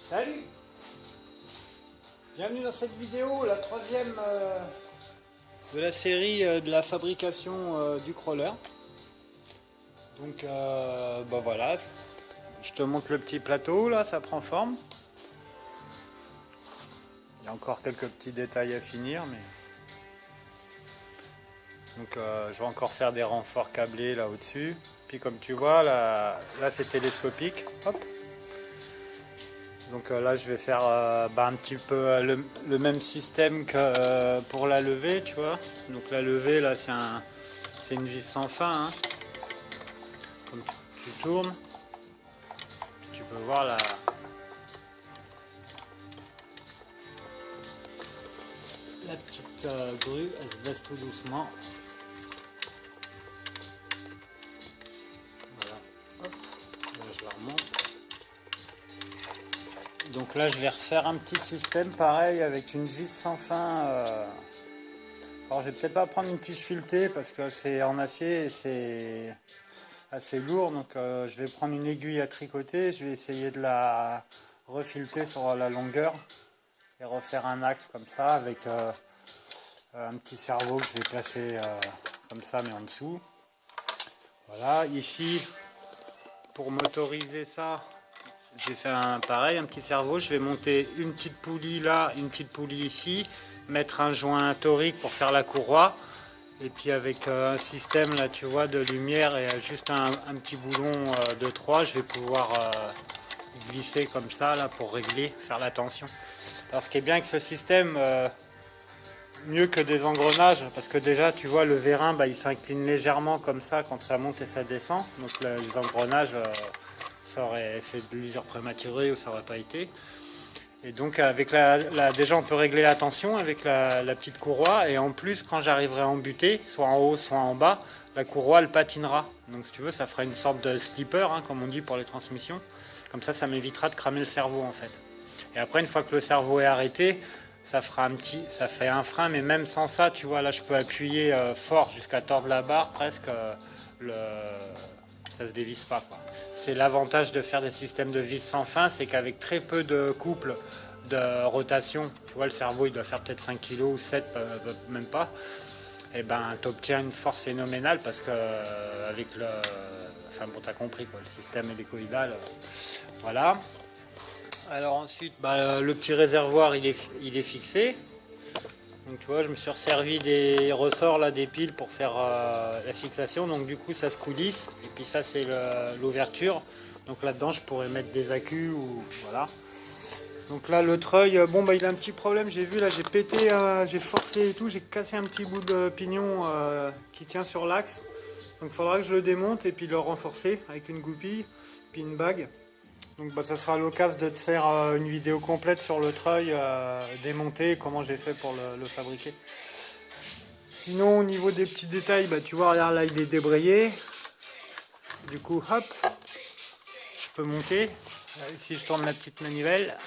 Salut! Bienvenue dans cette vidéo, la troisième de la série de la fabrication du crawler. Donc bah voilà, je te montre le petit plateau, là ça prend forme. Il y a encore quelques petits détails à finir, mais... Donc je vais encore faire des renforts câblés là au-dessus. Puis comme tu vois, là c'est télescopique. Hop. Donc là je vais faire un petit peu le même système que pour la levée, tu vois. Donc la levée là c'est une vis sans fin, hein. Comme tu tournes, tu peux voir la petite grue, elle se baisse tout doucement. Voilà, hop, là je la remonte. Donc là je vais refaire un petit système pareil avec une vis sans fin. Alors je vais peut-être pas prendre une tige filetée parce que c'est en acier et c'est assez lourd, donc je vais prendre une aiguille à tricoter, je vais essayer de la refileter sur la longueur et refaire un axe comme ça avec un petit cerveau que je vais placer comme ça mais en dessous. Voilà, ici pour motoriser ça, j'ai fait pareil, un petit cerveau, je vais monter une petite poulie là, une petite poulie ici, mettre un joint torique pour faire la courroie. Et puis avec un système là tu vois de lumière et juste un petit boulon de 3, je vais pouvoir glisser comme ça là pour régler, faire la tension. Alors ce qui est bien avec ce système, mieux que des engrenages, parce que déjà tu vois le vérin il s'incline légèrement comme ça quand ça monte et ça descend. Donc les engrenages ça aurait fait de l'usure prématurée ou ça aurait pas été. Et donc avec déjà on peut régler la tension avec la petite courroie, et en plus quand j'arriverai à embuter, soit en haut soit en bas, la courroie elle patinera. Donc si tu veux ça fera une sorte de slipper, hein, comme on dit pour les transmissions. Comme ça m'évitera de cramer le cerveau en fait. Et après une fois que le cerveau est arrêté, ça fait un frein, mais même sans ça, tu vois là je peux appuyer fort jusqu'à tordre la barre presque, ça se dévisse pas, quoi. C'est l'avantage de faire des systèmes de vis sans fin, c'est qu'avec très peu de couple de rotation, tu vois le cerveau il doit faire peut-être 5 kg ou 7, même pas, et tu obtiens une force phénoménale parce que avec enfin bon t'as compris quoi, le système hélicoïdal, voilà. Alors ensuite le petit réservoir il est fixé. Donc tu vois, je me suis resservi des ressorts là, des piles pour faire la fixation. Donc du coup, ça se coulisse. Et puis ça, c'est l'ouverture. Donc là-dedans, je pourrais mettre des accus ou voilà. Donc là, le treuil, il a un petit problème. J'ai vu là, j'ai pété, j'ai forcé et tout, j'ai cassé un petit bout de pignon qui tient sur l'axe. Donc il faudra que je le démonte et puis le renforcer avec une goupille, puis une bague. Donc ça sera l'occasion de te faire une vidéo complète sur le treuil démonté, comment j'ai fait pour le fabriquer. Sinon au niveau des petits détails, tu vois, regarde là il est débrayé. Du coup hop, je peux monter. Ici je tourne la petite manivelle.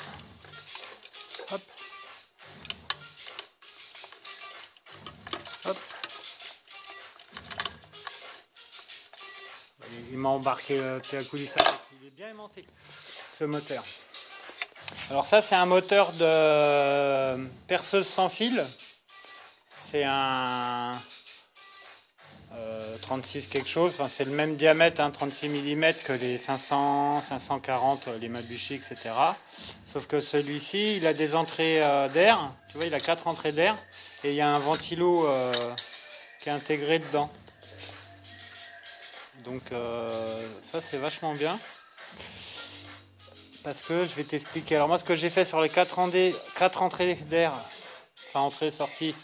Hop. Hop. Il m'a embarqué le pied à coulissage, il est bien aimanté ce moteur. Alors ça c'est un moteur de perceuse sans fil, c'est un 36 quelque chose, enfin, c'est le même diamètre, hein, 36 mm que les 500, 540, les Mabuchi, etc. Sauf que celui-ci il a des entrées d'air, tu vois il a 4 entrées d'air et il y a un ventilo qui est intégré dedans. Donc ça c'est vachement bien. Parce que je vais t'expliquer. Alors moi ce que j'ai fait sur les 4 entrées d'air, enfin entrée-sortie,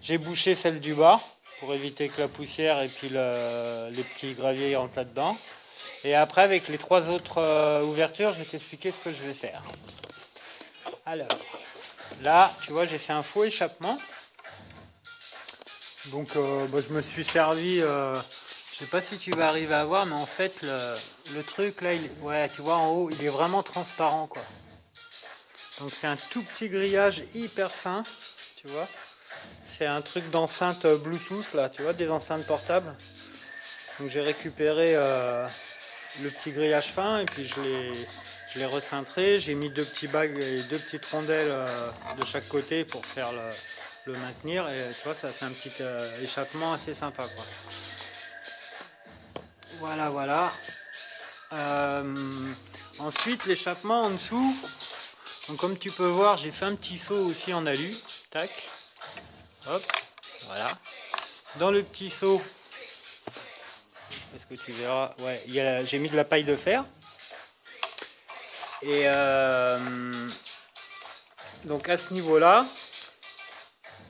j'ai bouché celle du bas pour éviter que la poussière et puis les petits graviers rentrent là-dedans. Et après avec les 3 autres ouvertures, je vais t'expliquer ce que je vais faire. Alors là tu vois j'ai fait un faux échappement. Donc je me suis servi... je sais pas si tu vas arriver à voir, mais en fait le truc là, ouais, tu vois en haut, il est vraiment transparent quoi. Donc c'est un tout petit grillage hyper fin, tu vois. C'est un truc d'enceinte Bluetooth là, tu vois, des enceintes portables. Donc j'ai récupéré le petit grillage fin et puis je je l'ai recintré, j'ai mis deux petits bagues et deux petites rondelles de chaque côté pour faire le maintenir. Et tu vois, ça fait un petit échappement assez sympa, quoi. Voilà, voilà. Ensuite, l'échappement en dessous. Donc, comme tu peux voir, j'ai fait un petit seau aussi en alu. Tac. Hop. Voilà. Dans le petit seau, est-ce que tu verras? Ouais, j'ai mis de la paille de fer. Et donc à ce niveau-là,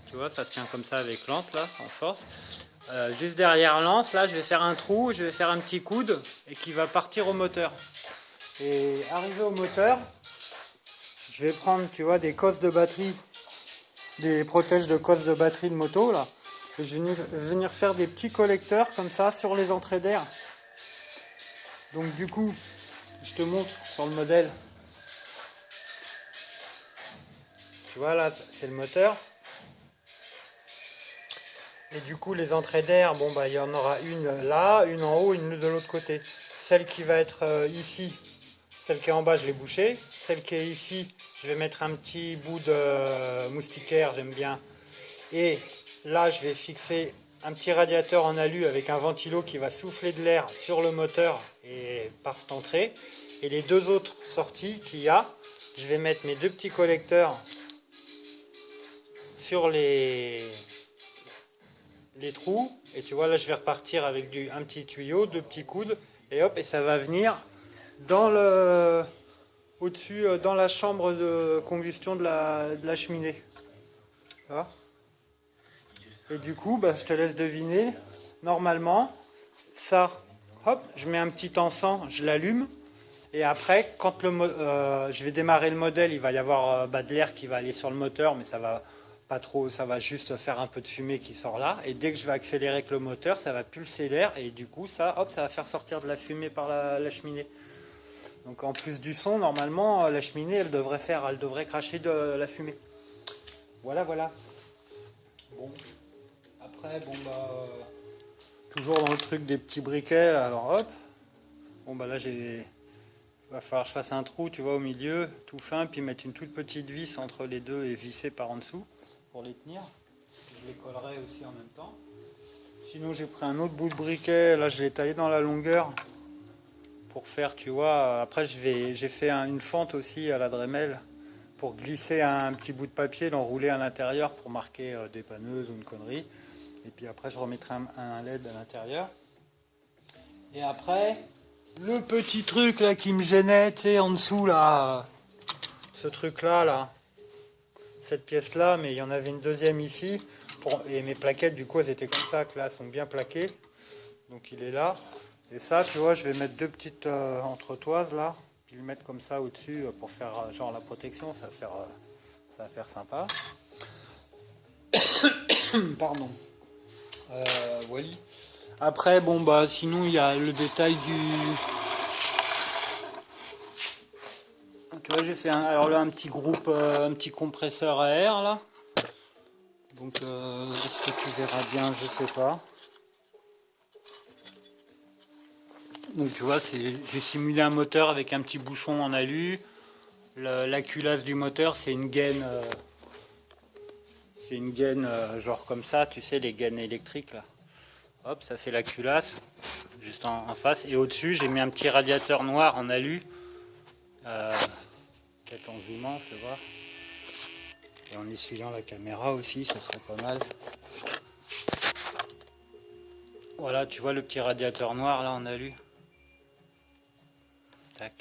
tu vois, ça se tient comme ça avec l'anse là, en force. Juste derrière l'anse, là, je vais faire un trou, je vais faire un petit coude et qui va partir au moteur. Et arrivé au moteur, je vais prendre, tu vois, des cosses de batterie, des protèges de cosses de batterie de moto là. Et je vais venir faire des petits collecteurs comme ça sur les entrées d'air. Donc du coup, je te montre sur le modèle. Tu vois là, c'est le moteur. Et du coup, les entrées d'air, bon bah il y en aura une là, une en haut, une de l'autre côté. Celle qui va être ici, celle qui est en bas, je l'ai bouchée. Celle qui est ici, je vais mettre un petit bout de moustiquaire, j'aime bien. Et là, je vais fixer un petit radiateur en alu avec un ventilo qui va souffler de l'air sur le moteur et par cette entrée. Et les deux autres sorties qu'il y a, je vais mettre mes deux petits collecteurs sur les trous. Et tu vois, là, je vais repartir avec un petit tuyau, deux petits coudes. Et hop, et ça va venir dans au-dessus, dans la chambre de combustion de la cheminée. Tu vois ? Et du coup, bah, je te laisse deviner. Normalement, ça, hop, je mets un petit encens, je l'allume. Et après, quand je vais démarrer le modèle, il va y avoir de l'air qui va aller sur le moteur, mais ça va pas trop, ça va juste faire un peu de fumée qui sort là. Et dès que je vais accélérer avec le moteur, ça va pulser l'air. Et du coup, ça, hop, ça va faire sortir de la fumée par la cheminée. Donc en plus du son, normalement, la cheminée, elle devrait cracher de la fumée. Voilà, voilà. Bon. Après, bon bah, toujours dans le truc des petits briquets, là, alors hop. Bon bah là, il va falloir que je fasse un trou, tu vois, au milieu, tout fin, puis mettre une toute petite vis entre les deux et visser par en dessous pour les tenir. Je les collerai aussi en même temps. Sinon, j'ai pris un autre bout de briquet, là, je l'ai taillé dans la longueur pour faire, tu vois. Après, j'ai fait une fente aussi à la Dremel pour glisser un petit bout de papier, l'enrouler à l'intérieur pour marquer dépanneuse ou une connerie. Et puis après, je remettrai un LED à l'intérieur. Et après, le petit truc là qui me gênait, tu sais, en dessous là, ce truc là, cette pièce là, mais il y en avait une deuxième ici. Et mes plaquettes, du coup, elles étaient comme ça, que là, elles sont bien plaquées. Donc il est là. Et ça, tu vois, je vais mettre deux petites entretoises là, puis le mettre comme ça au-dessus pour faire genre la protection, ça va faire sympa. Pardon. Voilà. Après, bon bah sinon il y a le détail du. Tu vois, j'ai fait alors là un petit groupe, un petit compresseur à air là. Donc est-ce que tu verras bien, je sais pas. Donc tu vois, j'ai simulé un moteur avec un petit bouchon en alu. La culasse du moteur, c'est une gaine. C'est une gaine genre comme ça, tu sais, les gaines électriques là. Hop, ça fait la culasse, juste en face. Et au-dessus, j'ai mis un petit radiateur noir en alu. Peut-être en zoomant, je vais voir. Et en essuyant la caméra aussi, ça serait pas mal. Voilà, tu vois le petit radiateur noir là en alu. Tac.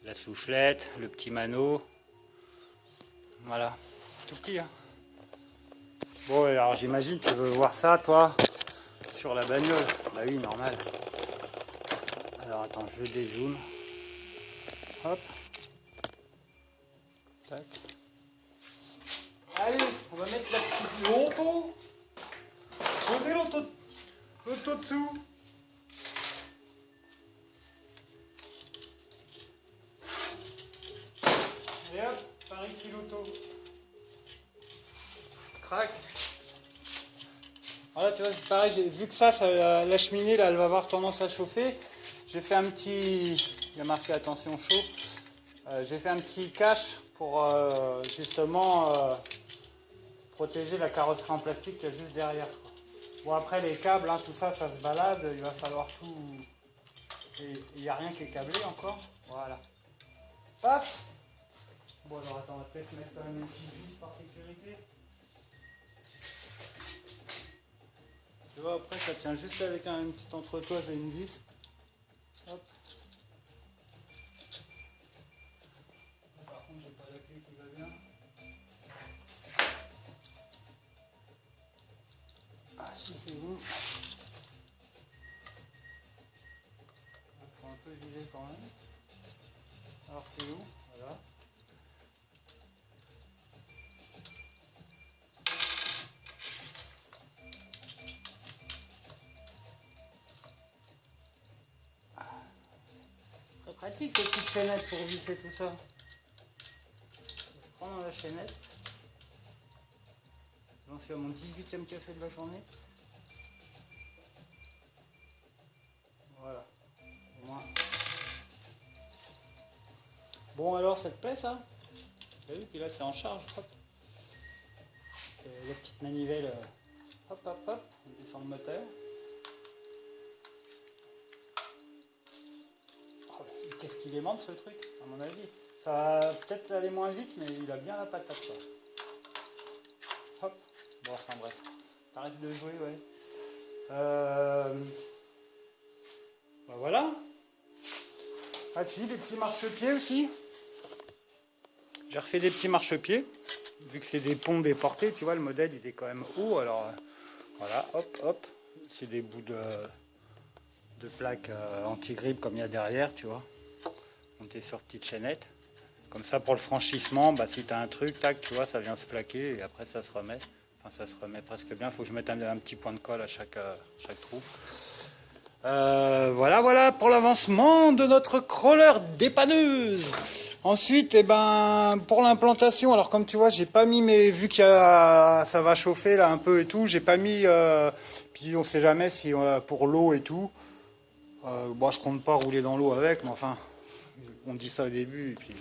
La soufflette, le petit mano. Voilà. Tout petit, hein. Bon, alors j'imagine tu veux voir ça, toi, sur la bagnole. Bah oui, normal. Alors attends, je dézoome. Hop. Tac. Allez, on va mettre la petite l'auto. Posez l'auto dessous. Et hop, par ici l'auto. Crac. Voilà, tu vois, c'est pareil, vu que ça, la cheminée, là, elle va avoir tendance à chauffer. J'ai fait un petit, il y a marqué attention chaud. J'ai fait un petit cache pour justement protéger la carrosserie en plastique qui est juste derrière, quoi. Bon, après les câbles, hein, tout ça, ça se balade, il va falloir tout... Et il n'y a rien qui est câblé encore. Voilà. Paf. Bon, alors attends, on va peut-être mettre quand même une petite vis par sécurité. Tu vois, après ça tient juste avec une petite entretoise et une vis. Hop. Par contre, j'ai pas la clé qui va bien. Ah si, c'est bon. Il faut un peu viser quand même. Alors c'est où? Voilà. Très pratique ces petites chaînettes pour visser tout ça. Ça se prend dans la chaînette. J'en suis à mon 18e café de la journée. Voilà. Au moins. Bon alors ça te plaît ça? T'as vu? Puis là c'est en charge. Hop. La petite manivelle. Hop hop hop. On descend le moteur. Oh, qu'est-ce qu'il aimante ce truc, à mon avis. Ça va peut-être aller moins vite, mais il a bien la patate quoi. Hop. Bon enfin bref. T'arrêtes de jouer, ouais. Bah voilà. Ah si, des petits marchepieds aussi. J'ai refait des petits marchepieds. Vu que c'est des ponts déportés, tu vois, le modèle il est quand même haut. Alors voilà, hop, hop. C'est des bouts de plaques anti-grippe comme il y a derrière, tu vois. Monté sur petite chaînette. Comme ça, pour le franchissement, bah, si tu as un truc, tac, tu vois, ça vient se plaquer et après ça se remet. Enfin, ça se remet presque bien. Il faut que je mette un petit point de colle à chaque trou. Voilà pour l'avancement de notre crawler dépanneuse. Ensuite, eh ben, pour l'implantation, alors comme tu vois, j'ai pas mis mes, vu que ça va chauffer là un peu et tout, j'ai pas mis, puis on sait jamais si pour l'eau et tout, bon, je compte pas rouler dans l'eau avec, mais enfin, on dit ça au début et puis.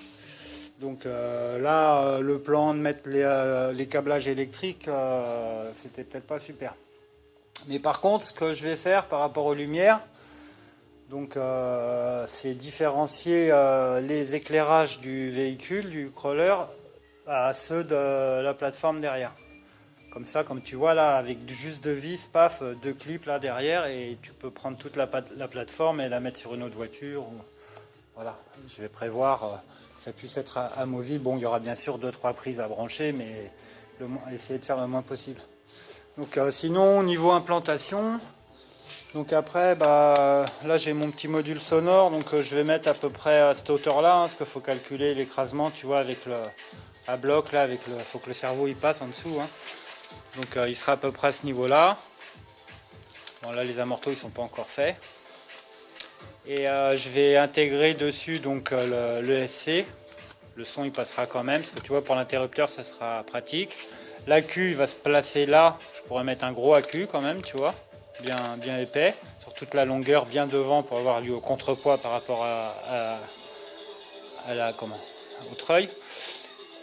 Donc là, le plan de mettre les câblages électriques, c'était peut-être pas super. Mais par contre, ce que je vais faire par rapport aux lumières, donc c'est différencier les éclairages du véhicule, du crawler, à ceux de la plateforme derrière. Comme ça, comme tu vois là, avec juste deux vis, paf, deux clips là derrière, et tu peux prendre toute la plateforme et la mettre sur une autre voiture. Voilà, je vais prévoir que ça puisse être amovible. Bon, il y aura bien sûr 2-3 prises à brancher, mais essayer de faire le moins possible. Donc sinon, niveau implantation, donc après, bah, là j'ai mon petit module sonore, donc je vais mettre à peu près à cette hauteur-là, hein, parce qu'il faut calculer l'écrasement, tu vois, avec à bloc, là, faut que le cerveau il passe en dessous. Hein. Donc il sera à peu près à ce niveau-là. Bon là les amortos ils sont pas encore faits. Et je vais intégrer dessus donc le SC. Le son il passera quand même, parce que tu vois pour l'interrupteur ça sera pratique. L'AQ il va se placer là, je pourrais mettre un gros AQ quand même, tu vois, bien épais, sur toute la longueur, bien devant pour avoir lieu au contrepoids par rapport au treuil.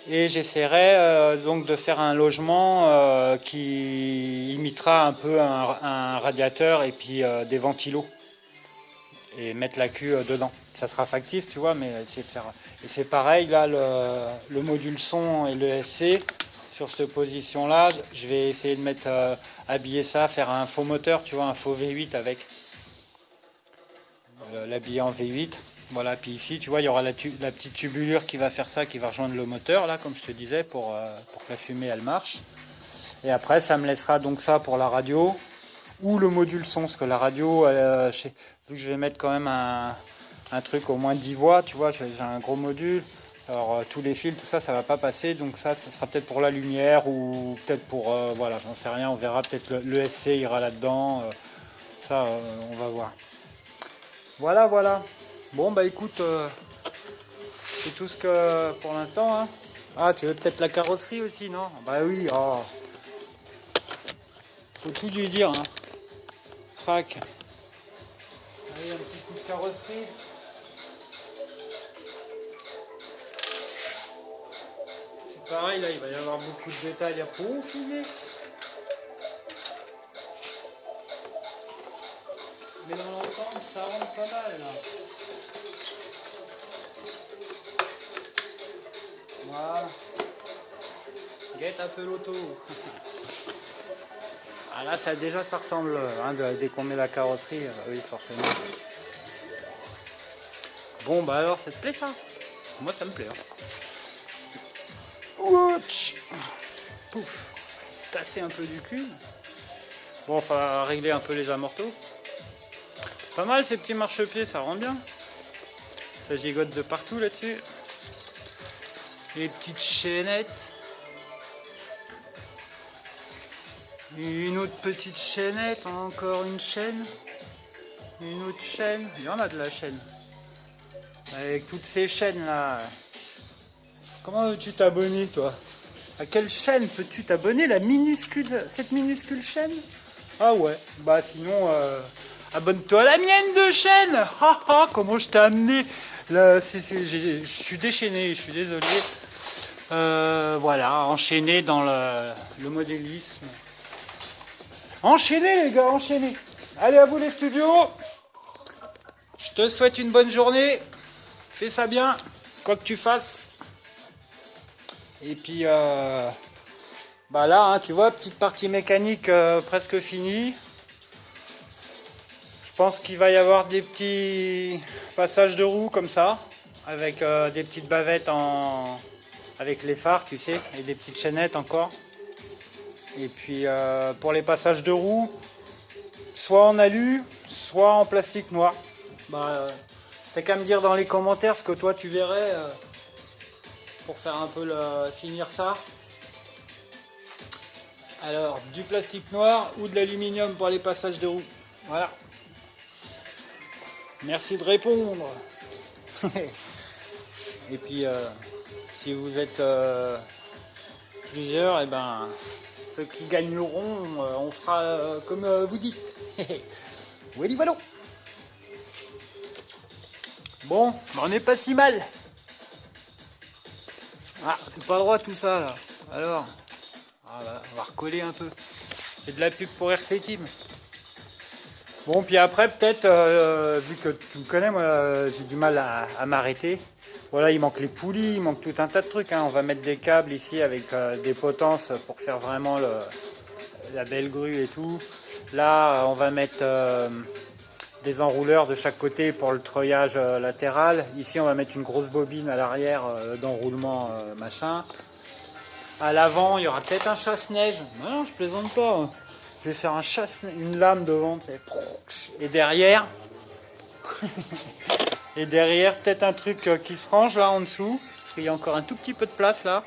Et j'essaierai donc de faire un logement qui imitera un peu un radiateur et puis des ventilos. Et mettre la queue dedans. Ça sera factice, tu vois, mais essayer de faire. Et c'est pareil, là, le module son et le SC, sur cette position-là, je vais essayer de mettre, habiller ça, faire un faux moteur, tu vois, un faux V8 avec. L'habiller en V8. Voilà, puis ici, tu vois, il y aura la petite tubulure qui va faire ça, qui va rejoindre le moteur, là, comme je te disais, pour que la fumée, elle marche. Et après, ça me laissera donc ça pour la radio. Ou le module son, parce que la radio, vu que je vais mettre quand même un truc au moins 10 voix, tu vois, j'ai un gros module, alors tous les fils, tout ça, ça va pas passer, donc ça sera peut-être pour la lumière, ou peut-être pour, voilà, j'en sais rien, on verra, peut-être le SC ira là-dedans, ça, on va voir. Voilà. Bon, bah écoute, c'est tout ce que, pour l'instant, hein. Ah, tu veux peut-être la carrosserie aussi, non? Bah oui, oh. Faut tout lui dire, hein. Crac. Allez, un petit coup de carrosserie. pareil, là, il va y avoir beaucoup de détails à peaufiner. Mais dans l'ensemble, ça rentre pas mal, là. Voilà. Guette un peu l'auto. Ah là, ça déjà, ça ressemble, hein, dès qu'on met la carrosserie, oui, forcément. Bon, bah alors, ça te plaît, ça? Moi, ça me plaît. Hein. Ouch. Pouf. Tasser un peu du cul. Bon, enfin, régler un peu les amortos. Pas mal, ces petits marchepieds, ça rend bien. Ça gigote de partout, là-dessus. Les petites chaînettes. Une autre petite chaînette, encore une chaîne. Une autre chaîne. Il y en a de la chaîne. Avec toutes ces chaînes là. Comment veux-tu t'abonner toi? À quelle chaîne peux-tu t'abonner? Cette minuscule chaîne? Ah ouais, bah sinon abonne-toi à la mienne de chaîne. Ha, comment je t'ai amené là, je suis déchaîné, je suis désolé. Voilà, enchaîné dans le modélisme. Enchaînez les gars, enchaînez. Allez, à vous les studios. Je te souhaite une bonne journée. Fais ça bien, quoi que tu fasses. Et puis, bah là, hein, tu vois, petite partie mécanique presque finie. Je pense qu'il va y avoir des petits passages de roues comme ça, avec des petites bavettes avec les phares, tu sais, et des petites chaînettes encore. Et puis, pour les passages de roues, soit en alu, soit en plastique noir. Bah, t'as qu'à me dire dans les commentaires ce que toi tu verrais pour faire un peu finir ça. Alors, du plastique noir ou de l'aluminium pour les passages de roues. Voilà. Merci de répondre. Et puis, si vous êtes plusieurs, et ben, ceux qui gagneront, on fera comme vous dites. Oui, voilà. Bon, on n'est pas si mal. Ah, c'est pas droit tout ça là. Alors, voilà, on va recoller un peu. C'est de la pub pour RC Team. Bon, puis après, peut-être, vu que tu me connais, moi, j'ai du mal à m'arrêter. Voilà, il manque les poulies, il manque tout un tas de trucs. Hein. On va mettre des câbles ici avec des potences pour faire vraiment la belle grue et tout. Là, on va mettre des enrouleurs de chaque côté pour le treuillage latéral. Ici, on va mettre une grosse bobine à l'arrière d'enroulement machin. À l'avant, il y aura peut-être un chasse-neige. Non, je plaisante pas. Je vais faire une lame devant, et derrière, peut-être un truc qui se range là en dessous, parce qu'il y a encore un tout petit peu de place là.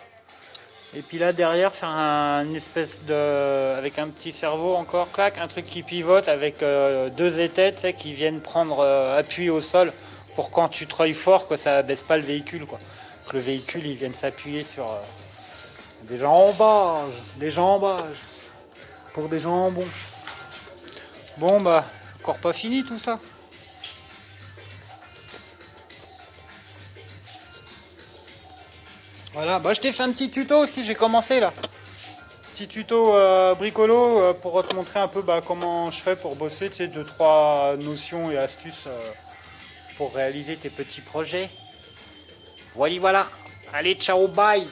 Et puis là derrière, faire une espèce avec un petit cerveau encore, clac, un truc qui pivote avec deux étais, tu sais, qui viennent prendre appui au sol pour quand tu treuilles fort, que ça baisse pas le véhicule, quoi. Que le véhicule il vienne s'appuyer sur des jambages, pour des jambons. Bon bah, encore pas fini tout ça. Voilà, bah je t'ai fait un petit tuto aussi, j'ai commencé là. Petit tuto bricolo pour te montrer un peu comment je fais pour bosser, tu sais, 2-3 notions et astuces pour réaliser tes petits projets. Voilà. Allez, ciao, bye.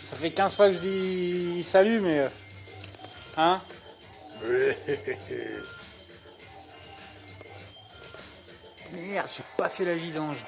Ça fait 15 fois que je dis salut, mais... hein? Merde, j'ai pas fait la vidange.